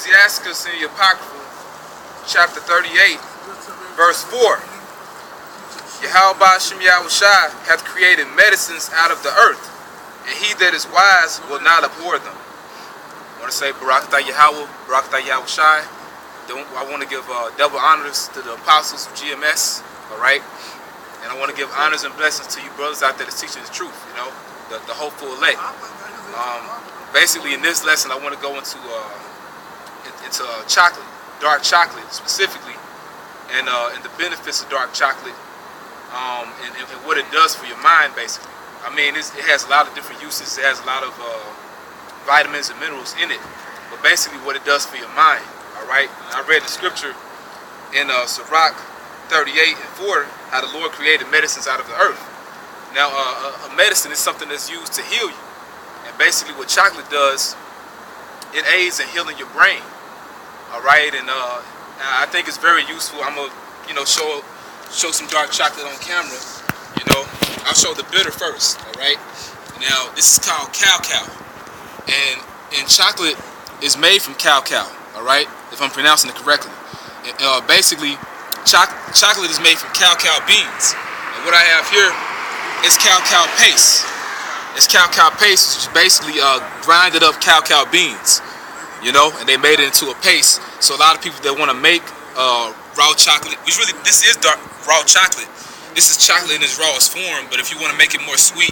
Ecclesiasticus in the Apocrypha, chapter 38, verse 4. Yahweh Shem Yahushai hath created medicines out of the earth, and he that is wise will not abhor them. I want to say Barak Tha Yahweh, Barak Tha Yahushai. I want to give double honors to the apostles of GMS, alright? And I want to give honors and blessings to you brothers out there that's teaching the truth, you know, the hopeful elect. Basically, in this lesson, I want to go into chocolate, dark chocolate specifically, and the benefits of dark chocolate, and what it does for your mind, basically. I mean, it has a lot of different uses. It has a lot of vitamins and minerals in it, but basically what it does for your mind, all right? I read the scripture in Chazaaq 38 and 4, how the Lord created medicines out of the earth. Now, a medicine is something that's used to heal you, and basically what chocolate does, it aids in healing your brain, all right? And I think it's very useful. I'm gonna, show some dark chocolate on camera. I'll show the bitter first, all right? Now, this is called cacao, and chocolate is made from cacao, all right? If I'm pronouncing it correctly. And, basically, chocolate is made from cacao beans. And what I have here is cacao paste. It's cacao paste, which is basically grinded up cacao beans, and they made it into a paste. So a lot of people that want to make raw chocolate, which really, this is dark raw chocolate. This is chocolate in its rawest form, but if you want to make it more sweet,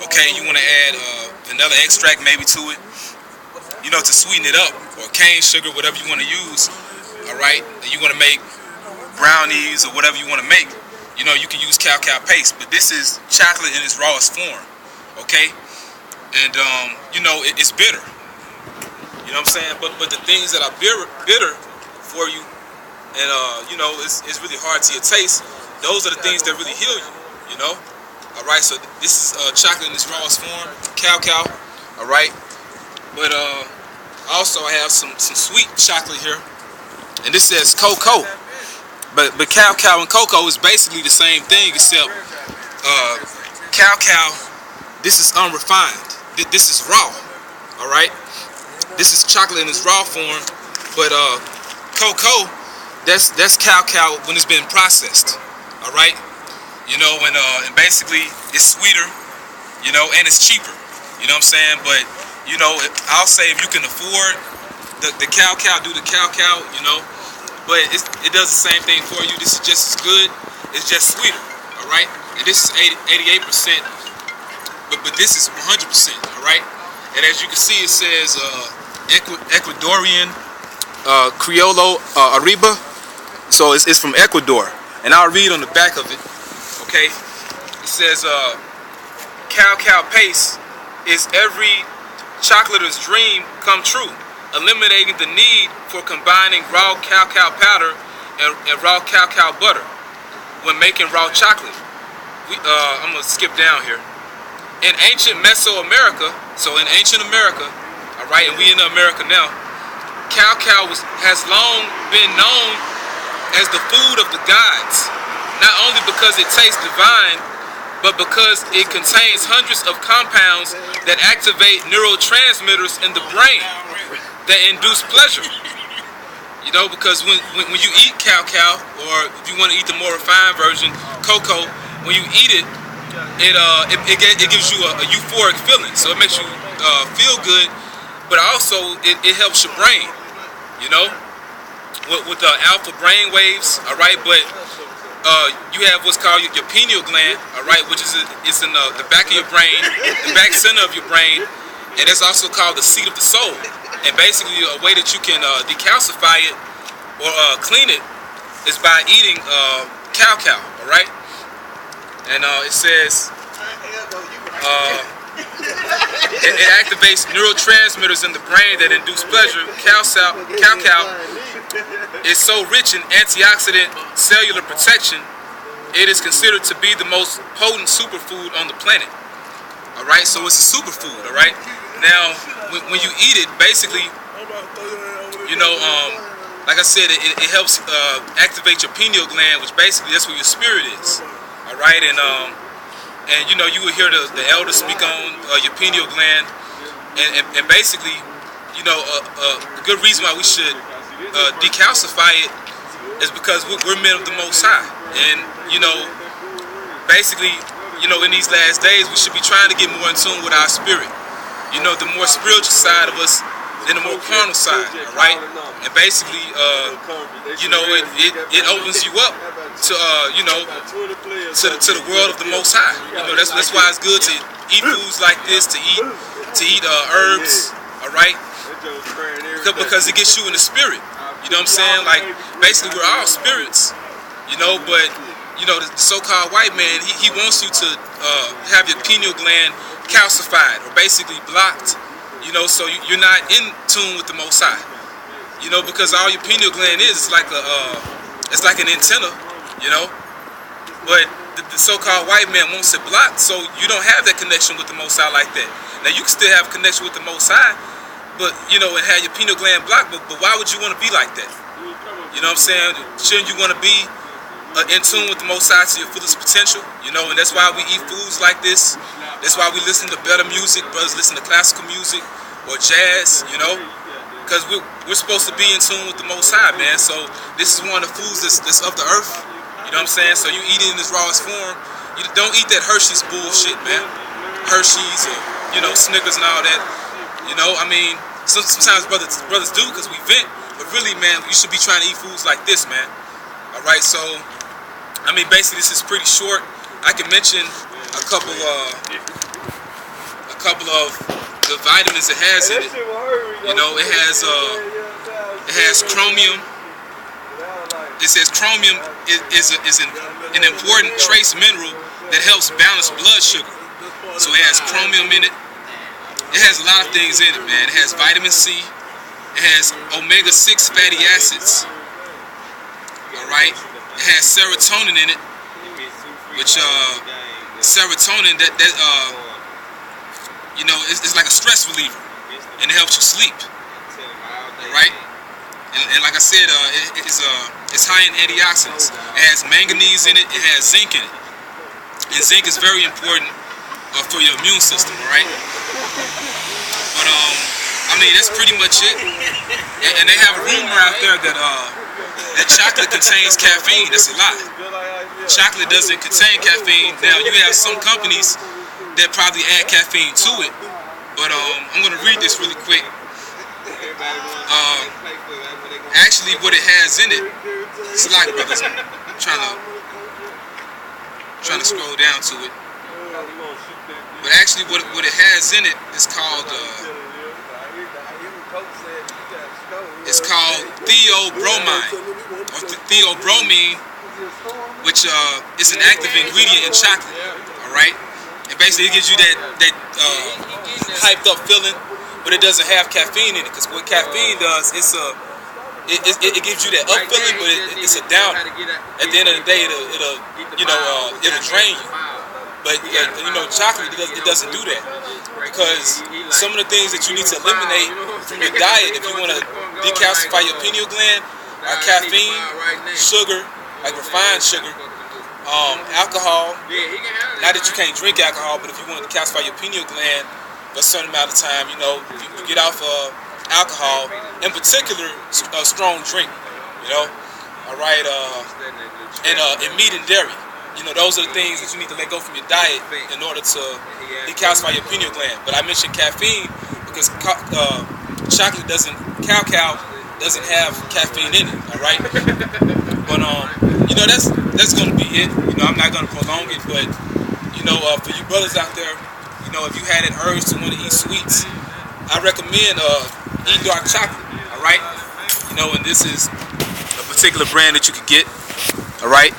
okay, you want to add vanilla extract maybe to it, to sweeten it up, or cane sugar, whatever you want to use, all right? And you want to make brownies or whatever you want to make, you can use cacao paste, but this is chocolate in its rawest form, okay? And, it's bitter, you know what I'm saying? But the things that are bitter for you, and, it's really hard to your taste, those are the things that really heal you, All right, so this is chocolate in its rawest form, cacao, all right? But also I have some sweet chocolate here, and this says cocoa. But cacao and cocoa is basically the same thing, except cacao, this is unrefined. This is raw, all right? This is chocolate in its raw form, but cocoa, that's cacao when it's been processed. All right, and basically it's sweeter, and it's cheaper. You know what I'm saying? But I'll say if you can afford the cacao, do the cacao. But it does the same thing for you. This is just as good. It's just sweeter. All right, and this is 88%, but this is 100%. All right, and as you can see, it says Ecuadorian Criollo Arriba. So it's from Ecuador. And I'll read on the back of it, okay? It says, cacao paste is every chocolater's dream come true, eliminating the need for combining raw cacao powder and raw cacao butter when making raw chocolate. I'm going to skip down here. In ancient Mesoamerica, so in ancient America, all right, and we in America now, cacao has long been known as the food of the gods, not only because it tastes divine, but because it contains hundreds of compounds that activate neurotransmitters in the brain that induce pleasure. Because when you eat cacao, or if you want to eat the more refined version, cocoa, when you eat it, it gives you a euphoric feeling. So it makes you feel good, but also it helps your brain, with the alpha brain waves, all right? But you have what's called your pineal gland, all right, which is it's in the back of your brain, the back center of your brain, and that's also called the seat of the soul. And basically, a way that you can decalcify it or clean it is by eating cacao, all right? And it says it activates neurotransmitters in the brain that induce pleasure. Cacao is so rich in antioxidant cellular protection, it is considered to be the most potent superfood on the planet. All right, so it's a superfood. All right. Now, when you eat it, basically, like I said, it helps activate your pineal gland, which basically that's where your spirit is. All right, and you will hear the elders speak on your pineal gland, and basically you know, a good reason why we should decalcify it is because we're men of the Most High, and you know, basically, you know, in these last days, we should be trying to get more in tune with our spirit. You know, the more spiritual side of us than the more carnal side, all right? And basically, you know, it opens you up to, you know, to the world of the Most High. You know, that's why it's good to eat foods like this, to eat herbs, all right? Because it gets you in the spirit. You know what I'm saying? Like, basically, we're all spirits, you know, but, you know, the so-called white man, he wants you to have your pineal gland calcified or basically blocked, you know, so you're not in tune with the Most High. You know, because all your pineal gland is like it's like an antenna, you know. But the so-called white man wants it blocked, so you don't have that connection with the Most High like that. Now, you can still have a connection with the Most High, but, you know, and have your pineal gland blocked, but why would you want to be like that? You know what I'm saying? Shouldn't you want to be in tune with the Most High to your fullest potential? You know, and that's why we eat foods like this. That's why we listen to better music. Brothers listen to classical music or jazz, you know, because we're supposed to be in tune with the Most High, man. So this is one of the foods that's of the earth. You know what I'm saying? So you eat it in its rawest form. You don't eat that Hershey's bullshit, man. Hershey's or, you know, Snickers and all that. You know, I mean, sometimes brothers do because we vent, but really, man, you should be trying to eat foods like this, man. All right, so I mean, basically, this is pretty short. I can mention a couple of the vitamins it has in it. You know, it has chromium. It says chromium is an important trace mineral that helps balance blood sugar. So it has chromium in it. It has a lot of things in it, man. It has vitamin C. It has omega-6 fatty acids. All right. It has serotonin in it, which serotonin you know, it's like a stress reliever, and it helps you sleep. All right. And like I said, it's high in antioxidants. It has manganese in it. It has zinc in it, and zinc is very important for your immune system. All right. But I mean, that's pretty much it. And they have a rumor out there that chocolate contains caffeine. That's a lie. Chocolate doesn't contain caffeine. Now, you have some companies that probably add caffeine to it, but I'm gonna read this really quick. Actually, what it has in it, it's a lot, brothers. I'm trying to scroll down to it. But actually, what it has in it is called it's called theobromine or theobromine, which is an active ingredient in chocolate. All right, and basically it gives you that hyped up feeling, but it doesn't have caffeine in it. Because what caffeine does, it gives you that up feeling, but it's a downer. At the end of the day, it'll drain you. But you know, chocolate it doesn't do that, because some of the things that you need to eliminate from your diet if you want to decalcify your pineal gland are caffeine, sugar, like refined sugar, alcohol. Not that you can't drink alcohol, but if you want to decalcify your pineal gland for a certain amount of time, you know, you get off alcohol, in particular, a strong drink, you know, all right, and meat and dairy. You know, those are the things that you need to let go from your diet in order to decalcify your pineal gland. But I mentioned caffeine because chocolate doesn't have caffeine in it. All right. But you know, that's gonna be it. You know, I'm not gonna prolong it. But you know, for you brothers out there, you know, if you had an urge to want to eat sweets, I recommend eat dark chocolate. All right. You know, and this is a particular brand that you could get. All right.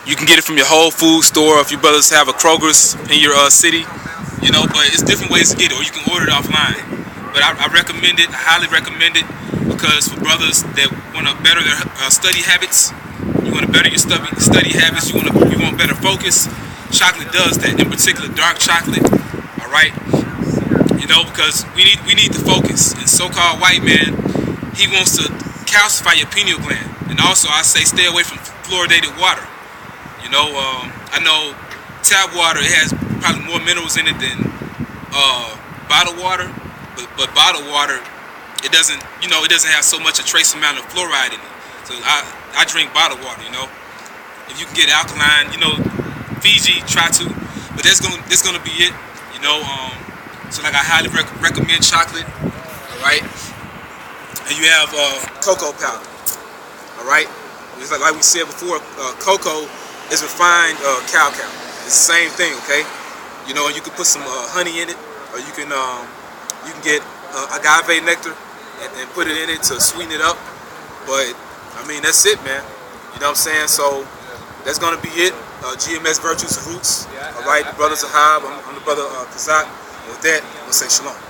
You can get it from your Whole Foods store, if you brothers have a Kroger's in your city, you know, but it's different ways to get it, or you can order it offline. But I recommend it, I highly recommend it, because for brothers that want to better their study habits, you want to better your study habits, you want better focus, chocolate does that, in particular dark chocolate, all right? You know, because we need to focus, and so-called white man, he wants to calcify your pineal gland, and also I say stay away from fluoridated water. You know, I know tap water, it has probably more minerals in it than bottled water, but bottled water it doesn't, it doesn't have so much a trace amount of fluoride in it. So I drink bottled water, If you can get alkaline, Fiji, try to. But that's gonna be it, So like I highly recommend chocolate, all right. And you have cocoa powder, all right. It's like we said before, cocoa is refined cacao. It's the same thing, okay. You can put some honey in it, or you can get agave nectar and put it in it to sweeten it up. But I mean, that's it, man. You know what I'm saying? So that's gonna be it. GMS Virtues of Roots. All right, the brothers Ahab. I'm the brother Chazaaq. And with that, I'm gonna say shalom.